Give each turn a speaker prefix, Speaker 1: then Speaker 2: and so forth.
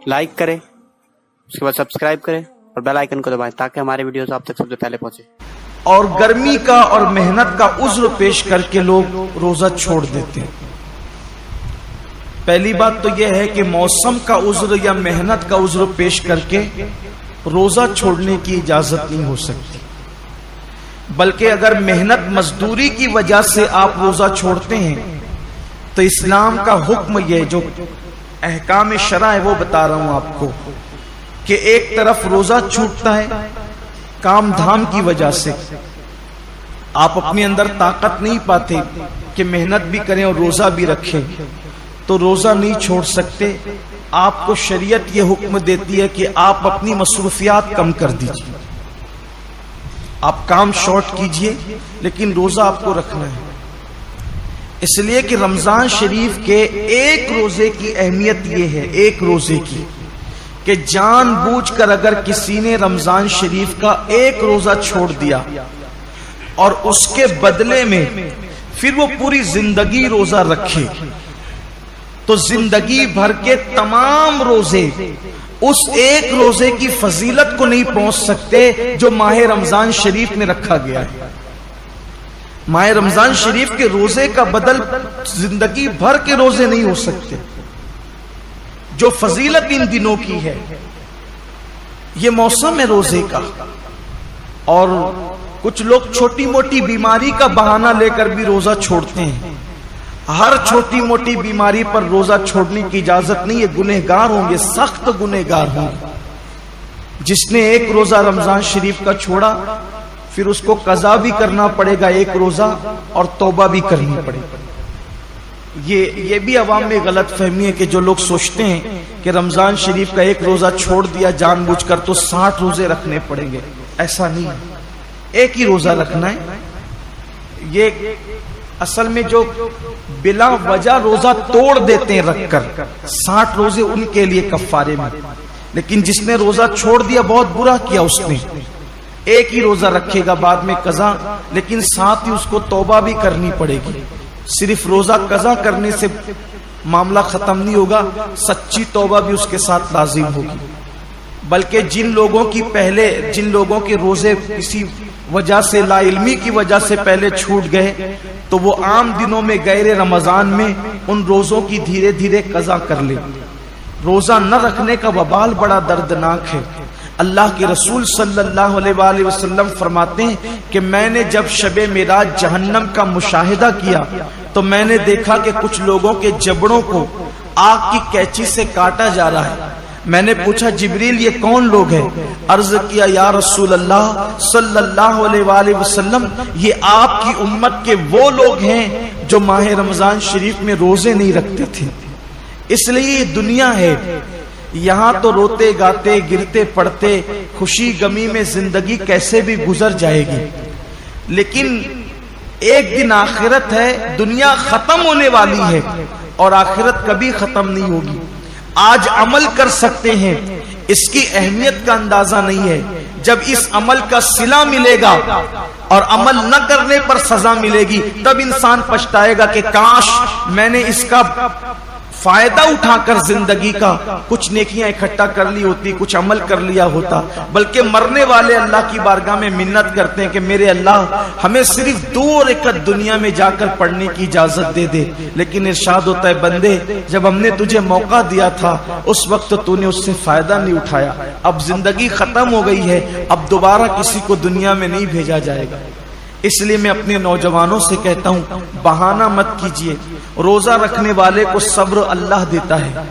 Speaker 1: Like करें, उसके बाद सब्सक्राइब करें और बेल आइकन को दबाएं ताकि हमारे वीडियोस आप तक सबसे पहले पहुंचे।
Speaker 2: और गर्मी का और मेहनत का उज्र पेश करके लोग रोजा छोड़ देते हैं। पहली बात तो यह है कि मौसम का उज्र या मेहनत का उज्र पेश करके रोजा छोड़ने की इजाजत नहीं हो सकती, बल्कि अगर मेहनत मजदूरी की वजह से आप रोजा छोड़ते हैं तो इस्लाम का हुक्म यह जो अहकाम शरा है वो बता रहा हूं आपको कि एक तरफ रोजा छूटता है काम धाम की वजह से, आप अपने अंदर ताकत नहीं पाते कि मेहनत भी करें और रोजा भी रखें, तो रोजा नहीं छोड़ सकते। आपको शरीयत ये हुक्म देती है कि आप अपनी मसरूफियात कम कर दीजिए, आप काम शॉर्ट कीजिए, लेकिन रोजा आपको रखना है। इसलिए कि रमजान शरीफ के एक रोजे की अहमियत ये है, एक रोजे की, कि जानबूझकर अगर किसी ने रमजान शरीफ का एक रोजा छोड़ दिया और उसके बदले में फिर वो पूरी जिंदगी रोजा रखे, तो जिंदगी भर के तमाम रोजे उस एक रोजे की फजीलत को नहीं पहुंच सकते जो माह रमजान शरीफ में रखा गया है। माह रमजान शरीफ के रोजे का बदल जिंदगी भर के रोजे नहीं हो सकते। जो फजीलत इन दिनों की है, ये मौसम है रोजे का। और कुछ लोग छोटी मोटी बीमारी का बहाना लेकर भी रोजा छोड़ते हैं। हर छोटी मोटी बीमारी पर रोजा छोड़ने की इजाजत नहीं है, गुनहगार होंगे, सख्त गुनहगार होंगे। जिसने एक रोजा रमजान शरीफ का छोड़ा फिर उसको कज़ा भी करना पड़ेगा एक रोजा, और तौबा भी करनी पड़ेगी। ये भी अवाम में गलत फहमी है कि जो लोग सोचते हैं कि रमजान शरीफ का एक रोजा छोड़ दिया जानबूझकर तो 60 रोजे रखने पड़ेंगे। ऐसा नहीं है, एक ही रोजा रखना है। ये असल में जो बिला वजह रोजा तोड़ देते हैं रखकर, 60 रोजे उनके लिए कफारे में। लेकिन जिसने रोजा छोड़ दिया बहुत बुरा किया उसने। एक ही रोजा रखेगा, बाद में कज़ा, लेकिन साथ ही उसको तौबा भी करनी पड़ेगी। सिर्फ रोजा कज़ा करने से मामला खत्म नहीं होगा, सच्ची तौबा भी उसके साथ लाजिम होगी। बल्कि जिन लोगों के रोजे किसी वजह से, लाइल्मी की वजह से पहले छूट गए, तो वो आम दिनों में गैर रमजान में उन रोजों की धीरे धीरे कज़ा कर ले। रोजा न रखने का वबाल बड़ा दर्दनाक है। अल्लाह के रसूल सल्लल्लाहु अलैहि वसल्लम फरमाते हैं कि मैंने जब शबे मेराज जहन्नम का मुशाहिदा किया तो मैंने देखा कि कुछ लोगों के जबड़ों को आग की कैंची से काटा जा रहा है। मैंने पूछा, जिब्रील ये कौन लोग हैं? अर्ज किया, या रसूल अल्लाह सल्लल्लाहु अलैहि वसल्लम, ये आपकी उम्मत के वो लोग हैं जो माह रमजान शरीफ में रोजे नहीं रखते थे। इसलिए ये दुनिया है, यहाँ तो रोते गाते गिरते पड़ते खुशी गमी में जिंदगी कैसे भी गुजर जाएगी, लेकिन एक दिन आखिरत है। दुनिया खत्म होने वाली है और आखिरत कभी खत्म नहीं होगी। आज अमल कर सकते हैं, इसकी अहमियत का अंदाजा नहीं है। जब इस अमल का सिला मिलेगा और अमल न करने पर सजा मिलेगी, तब इंसान पछताएगा कि काश मैंने इसका फायदा उठाकर जिंदगी का कुछ नेकियां इकट्ठा कर ली होती, कुछ अमल कर लिया होता। बल्कि मरने वाले अल्लाह की बारगाह में मिन्नत करते हैं कि मेरे अल्लाह हमें सिर्फ 2 रकअत दुनिया में जाकर पढ़ने की इजाजत दे दे। लेकिन इरशाद होता है, बंदे जब हमने तुझे मौका दिया था उस वक्त तूने उससे फायदा नहीं उठाया। अब जिंदगी खत्म हो गई है, अब दोबारा किसी को दुनिया में नहीं भेजा जाएगा। इसलिए मैं अपने नौजवानों से कहता हूं, बहाना मत कीजिए। रोजा रखने वाले को सब्र अल्लाह देता है,